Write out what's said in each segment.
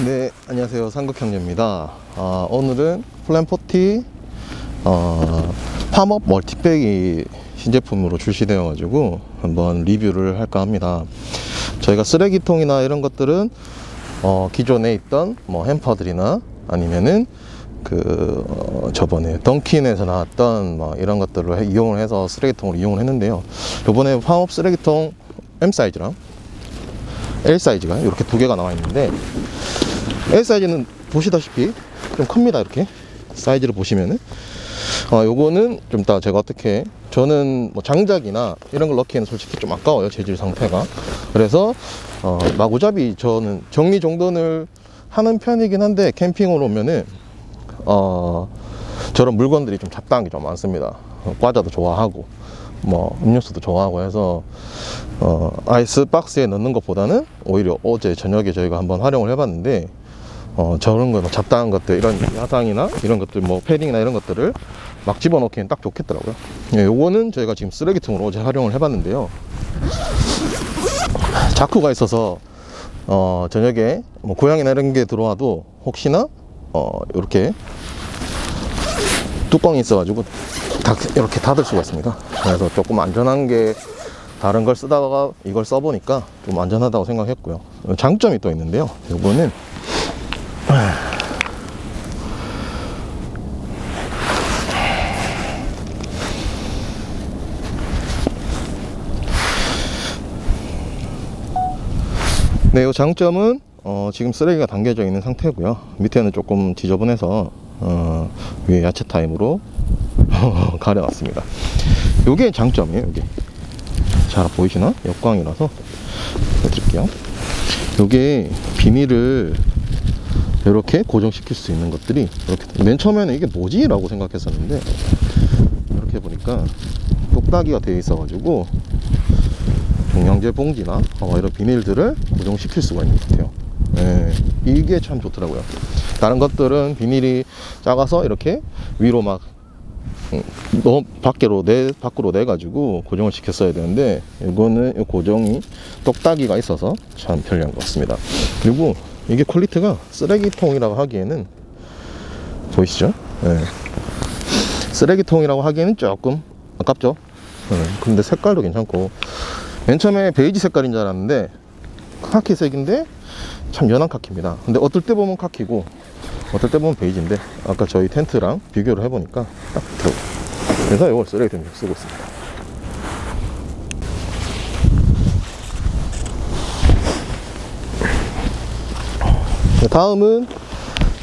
네, 안녕하세요. 삼극형제입니다. 오늘은 플랜40 팜업 멀티백이 신제품으로 출시되어 가지고 한번 리뷰를 할까 합니다. 저희가 쓰레기통이나 이런 것들은 기존에 있던 뭐 햄퍼들이나 아니면은 저번에 던킨에서 나왔던 뭐 이런 것들을 이용을 해서 쓰레기통을 이용을 했는데요. 요번에 팜업 쓰레기통 M 사이즈랑 L 사이즈가 이렇게 두 개가 나와 있는데, L 사이즈는 보시다시피 좀 큽니다. 이렇게 사이즈를 보시면은 요거는 좀 이따 제가 어떻게, 저는 뭐 장작이나 이런 걸 넣기에는 솔직히 좀 아까워요, 재질 상태가. 그래서 마구잡이 저는 정리정돈을 하는 편이긴 한데, 캠핑으로 오면은 저런 물건들이 좀 잡다한 게 좀 많습니다. 과자도 좋아하고 뭐 음료수도 좋아하고 해서 아이스 박스에 넣는 것보다는 오히려 어제 저녁에 저희가 한번 활용을 해봤는데, 저런 거 잡다한 것들, 이런 야상이나 이런 것들, 뭐 패딩이나 이런 것들을 막 집어넣기엔 딱 좋겠더라고요. 예, 요거는 저희가 지금 쓰레기통으로 어제 활용을 해봤는데요. 자쿠가 있어서 저녁에 뭐 고양이나 이런 게 들어와도 혹시나 이렇게 뚜껑이 있어가지고 이렇게 닫을 수가 있습니다. 그래서 조금 안전한 게, 다른 걸 쓰다가 이걸 써보니까 좀 안전하다고 생각했고요. 장점이 또 있는데요. 요거는 네, 요 장점은 지금 쓰레기가 담겨져 있는 상태고요. 밑에는 조금 지저분해서 위에 야채 타임으로 가려놨습니다. 요게 장점이에요. 요게 잘 보이시나? 역광이라서 해드릴게요. 요게 비닐을 이렇게 고정시킬 수 있는 것들이, 이렇게 맨 처음에는 이게 뭐지? 라고 생각했었는데, 이렇게 보니까 똑딱이가 되어 있어 가지고 종량제 봉지나 이런 비닐들을 고정시킬 수가 있는 것 같아요. 네, 이게 참 좋더라고요. 다른 것들은 비닐이 작아서 이렇게 위로 막 너무 밖으로 내 가지고 고정을 시켰어야 되는데, 이거는 고정이 똑딱이가 있어서 참 편리한 것 같습니다. 그리고 이게 퀄리티가 쓰레기통이라고 하기에는, 보이시죠? 네. 쓰레기통이라고 하기에는 조금 아깝죠? 네. 근데 색깔도 괜찮고, 맨 처음에 베이지 색깔인 줄 알았는데 카키색인데 참 연한 카키입니다. 근데 어떨 때 보면 카키고 어떨 때 보면 베이지인데, 아까 저희 텐트랑 비교를 해보니까 딱 들어요. 그래서 이걸 쓰레기통에 쓰고 있습니다. 다음은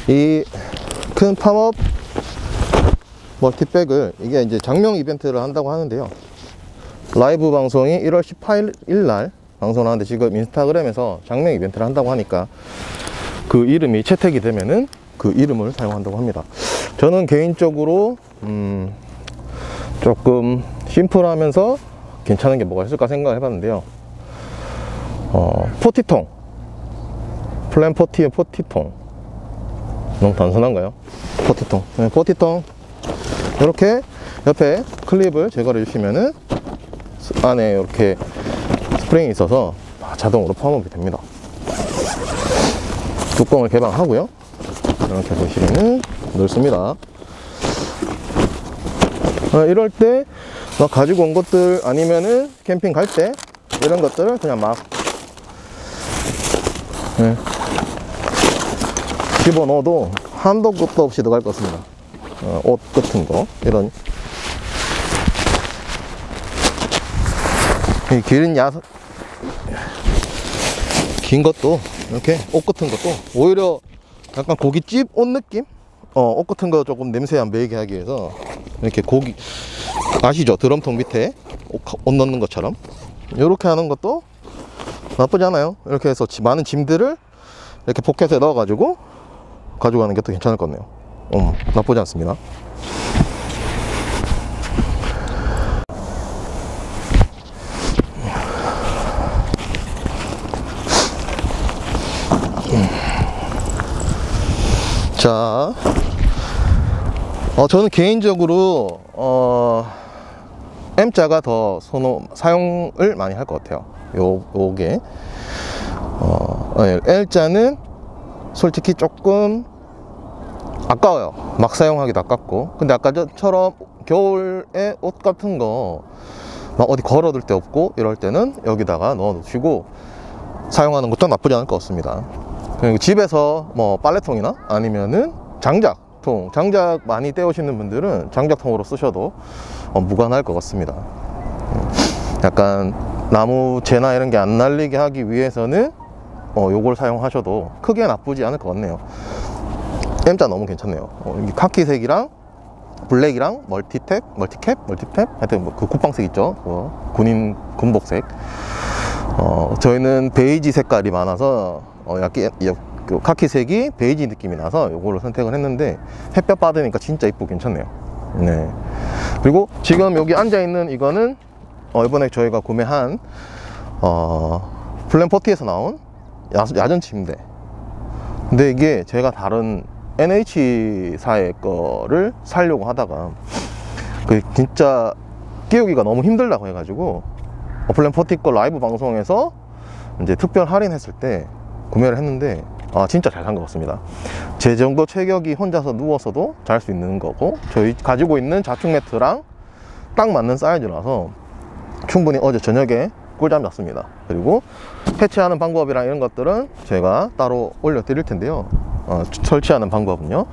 이 큰 팜업 멀티백을, 이게 이제 장명 이벤트를 한다고 하는데요. 라이브 방송이 1월 18일 날 방송을 하는데, 지금 인스타그램에서 장명 이벤트를 한다고 하니까 그 이름이 채택이 되면은 그 이름을 사용한다고 합니다. 저는 개인적으로 조금 심플하면서 괜찮은 게 뭐가 있을까 생각을 해봤는데요. 포티통, 플랜40의 포티통, 너무 단순한가요? 포티통. 네, 포티통 이렇게 옆에 클립을 제거를 해주시면은 안에 이렇게 스프링이 있어서 자동으로 펌업이 됩니다. 뚜껑을 개방하고요. 이렇게 보시면은 넓습니다. 이럴 때 막 가지고 온 것들, 아니면은 캠핑 갈 때 이런 것들을 그냥 막 집어넣어도 한도 끝도 없이 들어갈 것 같습니다. 옷 같은 거, 이런 긴 것도, 이렇게 옷 같은 것도 오히려 약간 고깃집 옷 느낌? 옷 같은 거 조금 냄새 안 배이게 하기 위해서 이렇게 고기, 아시죠? 드럼통 밑에 옷 넣는 것처럼 이렇게 하는 것도 나쁘지 않아요. 이렇게 해서 많은 짐들을 이렇게 포켓에 넣어 가지고 가져가는 게 더 괜찮을 것 같네요. 나쁘지 않습니다. 자, 저는 개인적으로 M자가 더 사용을 많이 할 것 같아요. 요게 L자는 솔직히 조금 아까워요. 막 사용하기도 아깝고. 근데 아까 전처럼 겨울에 옷 같은 거 막 어디 걸어둘 데 없고 이럴 때는 여기다가 넣어 놓으시고 사용하는 것도 나쁘지 않을 것 같습니다. 그리고 집에서 뭐 빨래통이나 아니면은 장작통, 장작 많이 떼우시는 분들은 장작통으로 쓰셔도 무관할 것 같습니다. 약간 나무 재나 이런 게 안 날리게 하기 위해서는 요걸 사용하셔도 크게 나쁘지 않을 것 같네요. M자 너무 괜찮네요. 카키색이랑 블랙이랑 멀티캡 하여튼 뭐 그 국방색 있죠. 군인 군복색. 저희는 베이지 색깔이 많아서 약간 그 카키색이 베이지 느낌이 나서 요거를 선택을 했는데 햇볕 받으니까 진짜 이쁘고 괜찮네요. 네. 그리고 지금 여기 앉아 있는 이거는 이번에 저희가 구매한 플랜포티에서 나온 야전 침대. 근데 이게 제가 다른 NH사의 거를 사려고 하다가 그 진짜 띄우기가 너무 힘들다고 해가지고 플랜포티 거 라이브 방송에서 이제 특별 할인했을 때 구매를 했는데 진짜 잘 산 것 같습니다. 제 정도 체격이 혼자서 누워서도 잘 수 있는 거고, 저희 가지고 있는 자충 매트랑 딱 맞는 사이즈라서 충분히 어제 저녁에 꿀잠 잤습니다. 그리고 해체하는 방법이랑 이런 것들은 제가 따로 올려 드릴 텐데요. 설치하는 방법은요,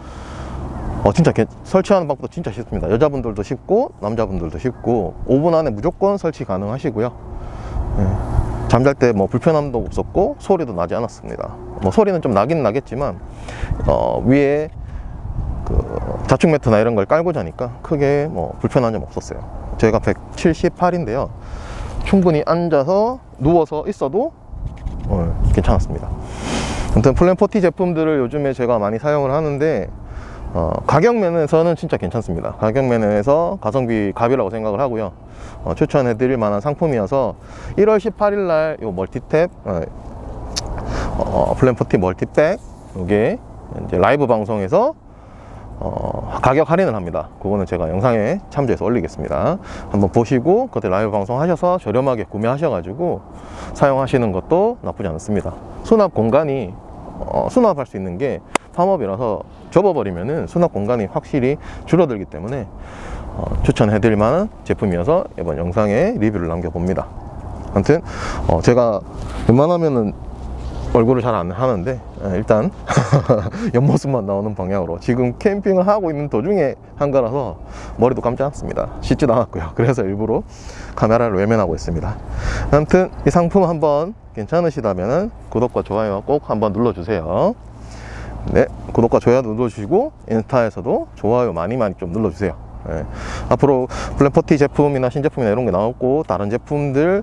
진짜 설치하는 방법도 진짜 쉽습니다. 여자분들도 쉽고 남자분들도 쉽고 5분 안에 무조건 설치 가능하시고요. 잠잘 때 뭐 불편함도 없었고 소리도 나지 않았습니다. 뭐 소리는 좀 나긴 나겠지만 위에 그 자충 매트나 이런 걸 깔고 자니까 크게 뭐 불편한 점 없었어요. 제가 178인데요 충분히 앉아서 누워서 있어도 괜찮았습니다. 아무튼 플랜포티 제품들을 요즘에 제가 많이 사용을 하는데 가격 면에서는 진짜 괜찮습니다. 가격 면에서 가성비 갑이라고 생각을 하고요. 추천해 드릴 만한 상품이어서 1월 18일 날 요 멀티탭 플랜포티 멀티백 요게 이제 라이브 방송에서 가격 할인을 합니다. 그거는 제가 영상에 참조해서 올리겠습니다. 한번 보시고 그때 라이브 방송 하셔서 저렴하게 구매하셔가지고 사용하시는 것도 나쁘지 않습니다. 수납 공간이 수납할 수 있는 게 팜업이라서 접어버리면은 수납 공간이 확실히 줄어들기 때문에 추천해 드릴 만한 제품이어서 이번 영상에 리뷰를 남겨봅니다. 아무튼 제가 웬만하면은 얼굴을 잘 안 하는데 일단 옆모습만 나오는 방향으로 지금 캠핑을 하고 있는 도중에 한 거라서 머리도 감지 않습니다. 씻지도 않았고요. 그래서 일부러 카메라를 외면하고 있습니다. 아무튼 이 상품 한번 괜찮으시다면 구독과 좋아요 꼭 한번 눌러주세요. 네, 구독과 좋아요 눌러주시고 인스타에서도 좋아요 많이 좀 눌러주세요. 네. 앞으로 플랜포티 제품이나 신제품이나 이런 게 나오고 다른 제품들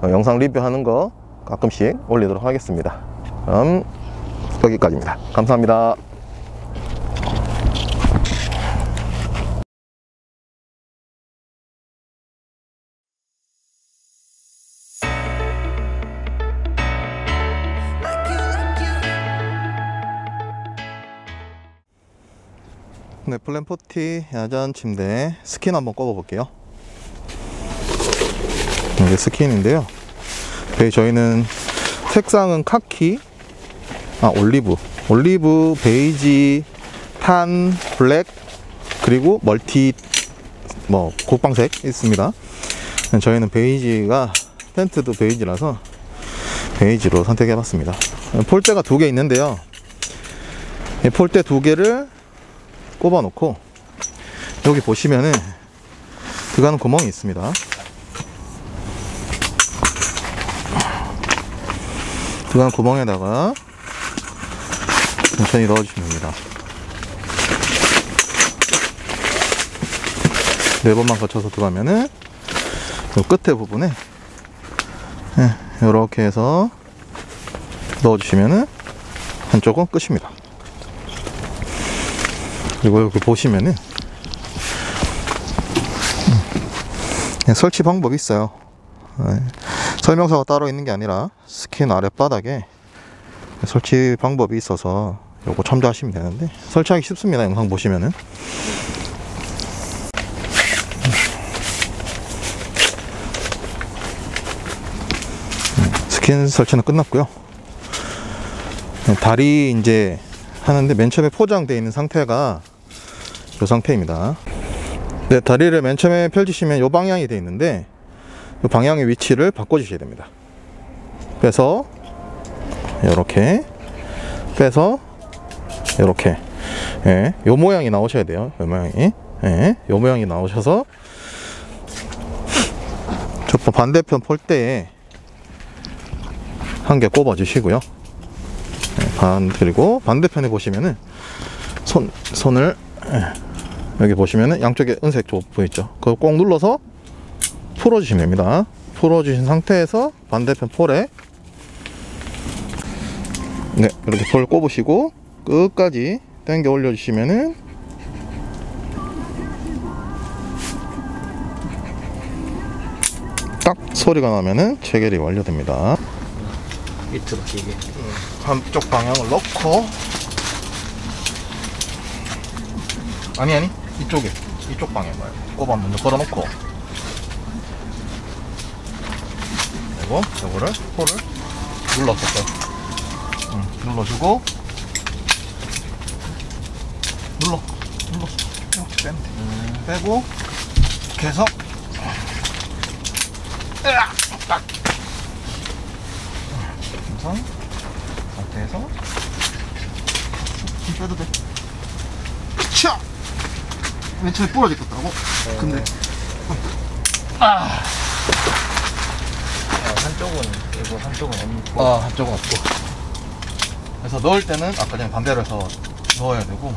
영상 리뷰하는 거 가끔씩 올리도록 하겠습니다. 그럼 여기까지입니다. 감사합니다. 네, 플랜포티 야전 침대 스킨 한번 꼽아 볼게요. 이게 스킨인데요. 저희는 색상은 카키, 올리브, 베이지, 탄, 블랙, 그리고 멀티 국방색 있습니다. 저희는 베이지가 텐트도 베이지라서 베이지로 선택해 봤습니다. 폴대가 2개 있는데요. 이 폴대 2개를 꼽아 놓고 여기 보시면은 들어가는 구멍이 있습니다. 들어가는 구멍에다가 천천히 넣어주시면 됩니다. 4번만 거쳐서 들어가면은 요 끝에 부분에 이렇게 해서 넣어주시면은 한쪽은 끝입니다. 그리고 여기 보시면은 설치 방법이 있어요. 설명서가 따로 있는 게 아니라 스킨 아랫바닥에 설치 방법이 있어서 요거 참조하시면 되는데 설치하기 쉽습니다. 영상 보시면은 스킨 설치는 끝났고요. 다리 이제 하는데 맨 처음에 포장되어 있는 상태가 이 상태입니다. 네, 다리를 맨 처음에 펼치시면 이 방향이 되어 있는데 이 방향의 위치를 바꿔주셔야 됩니다. 빼서 이렇게, 빼서 이렇게, 예, 요 모양이 나오셔야 돼요. 요 모양이, 예, 요 모양이 나오셔서 저 반대편 폴대에 한 개 꼽아 주시고요. 그리고 반대편에 보시면은 손을 여기 보시면은 양쪽에 은색 쪽 보이죠? 그거 꼭 눌러서 풀어주시면 됩니다. 풀어주신 상태에서 반대편 폴에 네, 이렇게 폴 꼽으시고 끝까지 당겨 올려주시면은 딱 소리가 나면은 체결이 완료됩니다. 밑으로 길게 한쪽 방향을 넣고, 아니 이쪽 방향 말고 꼽아 먼저 걸어놓고, 그리고 요거를 폴을 눌렀었어요. 눌러주고 눌러 이렇게 빼면 돼. 빼고 이렇게 해서 딱 상태에서 힘 빼도 돼. 차! 맨 처음에 부러질 것 같다고? 근데 한쪽은 이거 한쪽은 없고 한쪽은 없고. 그래서 넣을 때는 아까 전에 반대로 해서 넣어야 되고,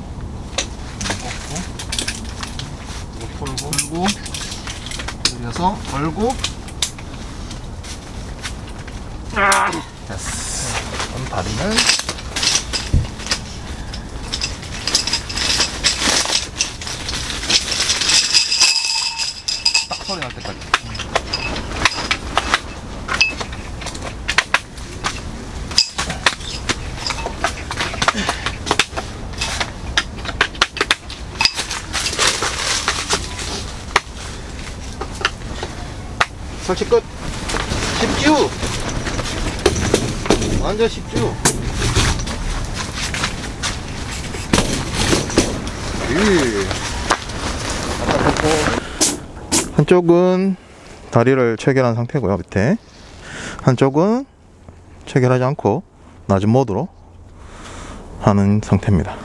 꽂고 풀고 그래서 걸고 됐어. 그럼 다리는 딱 소리 날 때까지. 설치 끝. 쉽죠? 완전 쉽죠? 한쪽은 다리를 체결한 상태고요, 밑에. 한쪽은 체결하지 않고 낮은 모드로 하는 상태입니다.